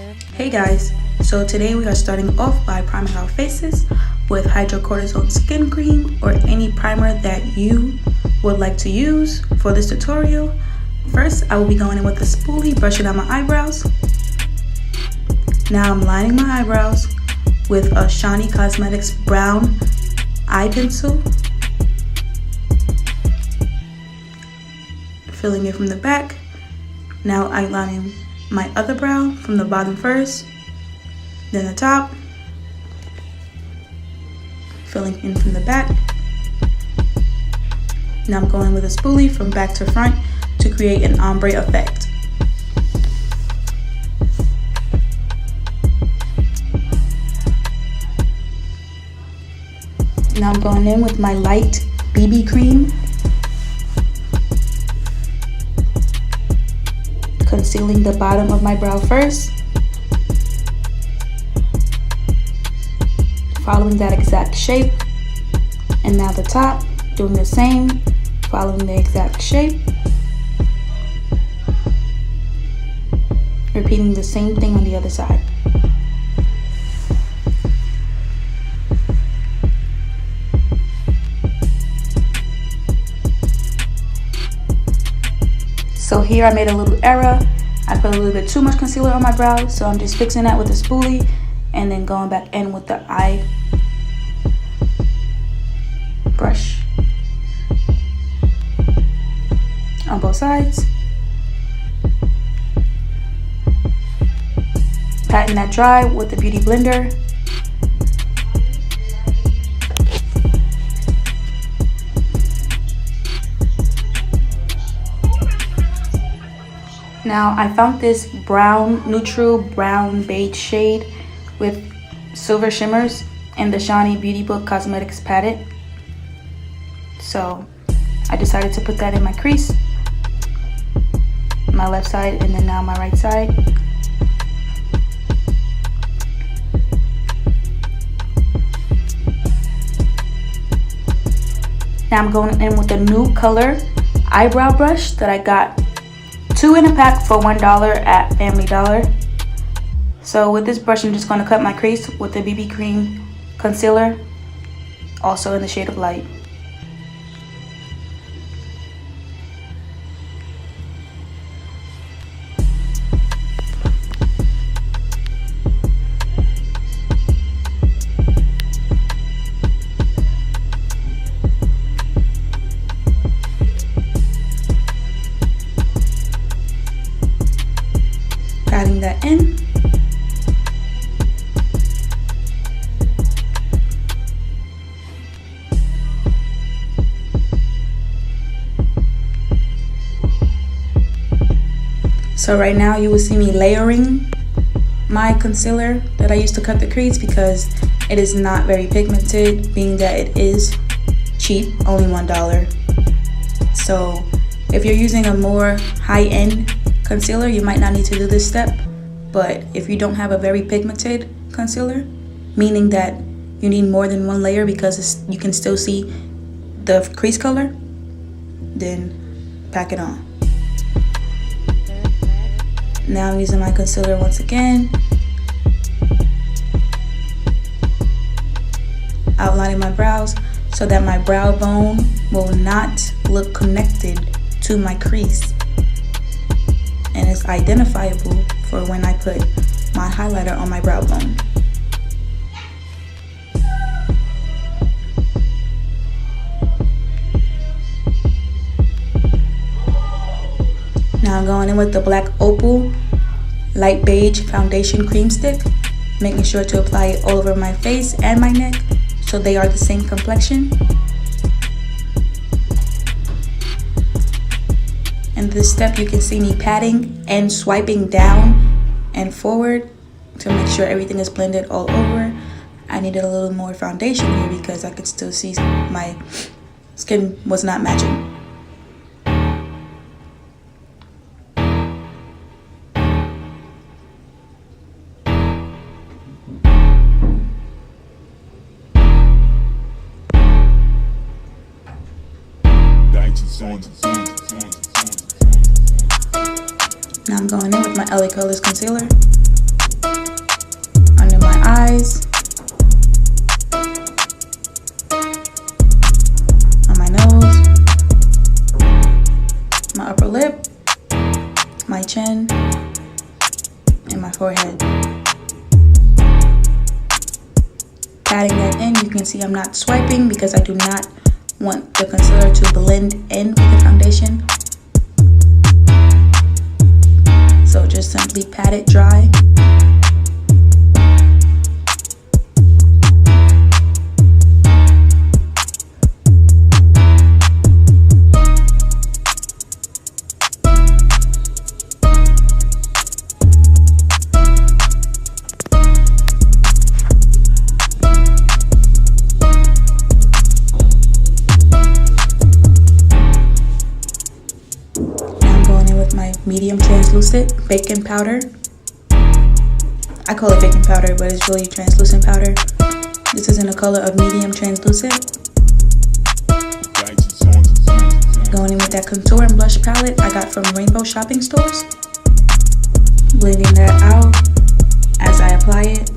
Hey guys, so today we are starting off by priming our faces with hydrocortisone skin cream or any primer that you would like to use for this tutorial. First, I will be going in with a spoolie, brushing out my eyebrows. Now I'm lining my eyebrows with a Shani Cosmetics brown eye pencil. Filling it from the back. Now outlining my other brow from the bottom first, then the top, filling in from the back. Now I'm going with a spoolie from back to front to create an ombre effect. Now I'm going in with my light BB cream, concealing the bottom of my brow first, following that exact shape, and now the top, doing the same, following the exact shape, repeating the same thing on the other side. So here I made a little error. I put a little bit too much concealer on my brow, so I'm just fixing that with a spoolie and then going back in with the eye brush on both sides. Patting that dry with the Beauty Blender. Now I found this brown, neutral brown beige shade with silver shimmers in the Shani Beauty Book Cosmetics palette. So I decided to put that in my crease, my left side, and then now my right side. Now I'm going in with a new color eyebrow brush that I got 2 in a pack for $1 at Family Dollar. So with this brush, I'm just going to cut my crease with the BB cream concealer, also in the shade of light. Adding that in. So right now you will see me layering my concealer that I used to cut the crease because it is not very pigmented, being that it is cheap, only $1. So if you're using a more high-end concealer, you might not need to do this step, but if you don't have a very pigmented concealer, meaning that you need more than one layer because you can still see the crease color, then pack it on. Now I'm using my concealer once again, outlining my brows so that my brow bone will not look connected to my crease, and it's identifiable for when I put my highlighter on my brow bone. Now I'm going in with the Black Opal Light Beige Foundation Cream Stick, making sure to apply it all over my face and my neck so they are the same complexion. In this step, you can see me patting and swiping down and forward to make sure everything is blended all over. I needed a little more foundation here because I could still see my skin was not matching. Now I'm going in with my LA Colors concealer. eyes, on my nose, my upper lip, my chin, and my forehead. Patting that in, you can see I'm not swiping because I do not want the concealer to blend in with the foundation. So just simply pat it dry. Medium translucent baking powder. I call it baking powder, but it's really translucent powder. This is in the color of medium translucent. Going in with that contour and blush palette I got from Rainbow Shopping Stores. Blending that out as I apply it.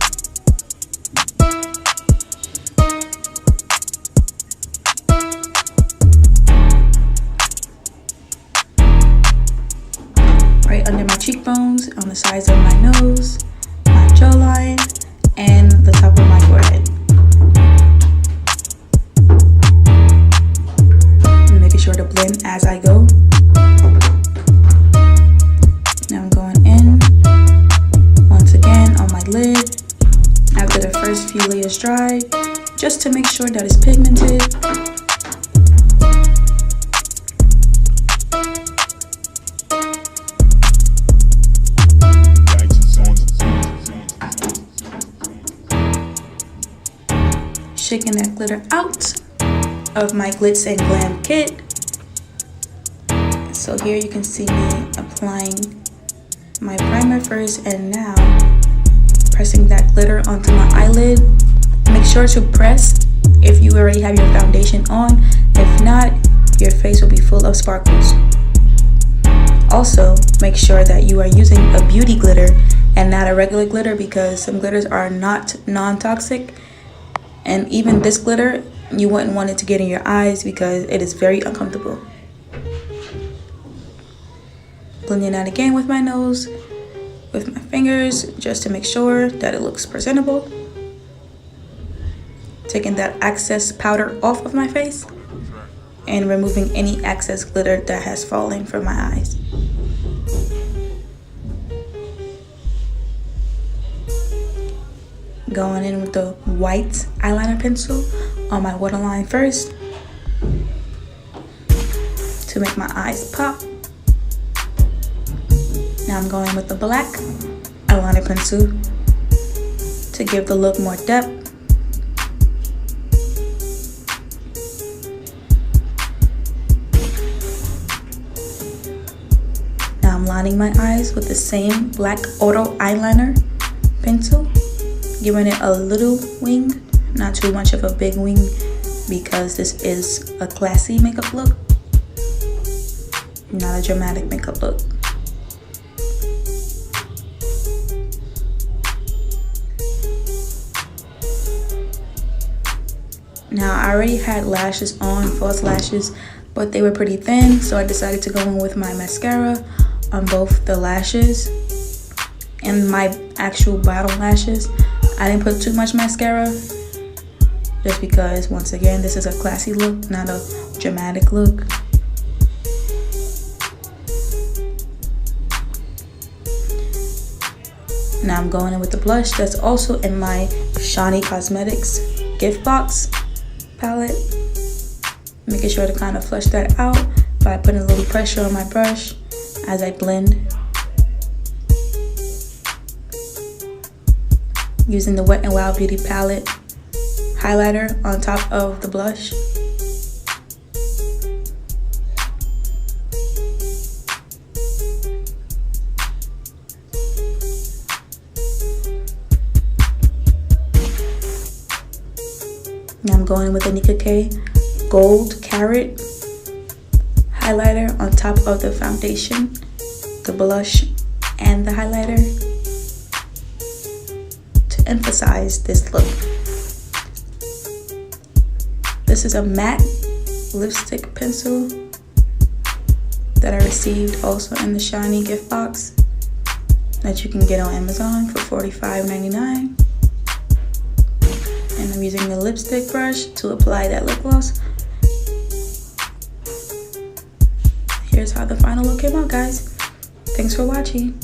Under my cheekbones, on the sides of my nose, my jawline, and the top of my forehead. Making sure to blend as I go. Now I'm going in, once again, on my lid, after the first few layers dry, just to make sure that it's pigmented. Shaking that glitter out of my Glitz and Glam kit. So here you can see me applying my primer first and now pressing that glitter onto my eyelid. Make sure to press if you already have your foundation on. If not, your face will be full of sparkles. Also, make sure that you are using a beauty glitter and not a regular glitter because some glitters are not non-toxic. And even this glitter, you wouldn't want it to get in your eyes because it is very uncomfortable. Blending that again with my nose, with my fingers, just to make sure that it looks presentable. Taking that excess powder off of my face and removing any excess glitter that has fallen from my eyes. Going in with the white eyeliner pencil on my waterline first to make my eyes pop. Now I'm going with the black eyeliner pencil to give the look more depth. Now I'm lining my eyes with the same black auto eyeliner pencil, giving it a little wing, not too much of a big wing because this is a classy makeup look, not a dramatic makeup look. Now I already had lashes on, false lashes, but they were pretty thin, so I decided to go in with my mascara on both the lashes and my actual bottom lashes. I didn't put too much mascara just because, once again, this is a classy look, not a dramatic look. Now I'm going in with the blush that's also in my Shani Cosmetics gift box palette. Making sure to kind of flush that out by putting a little pressure on my brush as I blend. Using the Wet n Wild Beauty palette highlighter on top of the blush. Now I'm going with the Nicka K Gold Carrot highlighter on top of the foundation, the blush, and the highlighter to emphasize this look. This is a matte lipstick pencil that I received also in the shiny gift box that you can get on Amazon for $45.99. And I'm using the lipstick brush to apply that lip gloss. Here's how the final look came out, guys. Thanks for watching.